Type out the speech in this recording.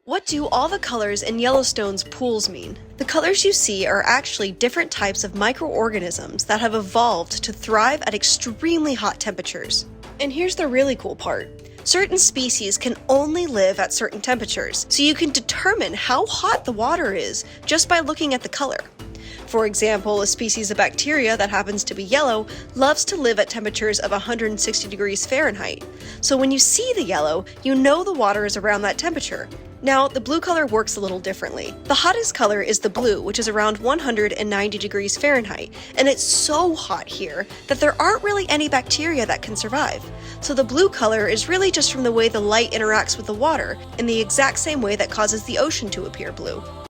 What do all the colors in Yellowstone's pools mean? The colors you see are actually different types of microorganisms that have evolved to thrive at extremely hot temperatures. And here's the really cool part. Certain species can only live at certain temperatures, so you can determine how hot the water is just by looking at the color. For example, a species of bacteria that happens to be yellow loves to live at temperatures of 160 degrees Fahrenheit. So when you see the yellow, you know the water is around that temperature. Now, the blue color works a little differently. The hottest color is the blue, which is around 190 degrees Fahrenheit, and it's so hot here that there aren't really any bacteria that can survive. So the blue color is really just from the way the light interacts with the water, in the exact same way that causes the ocean to appear blue.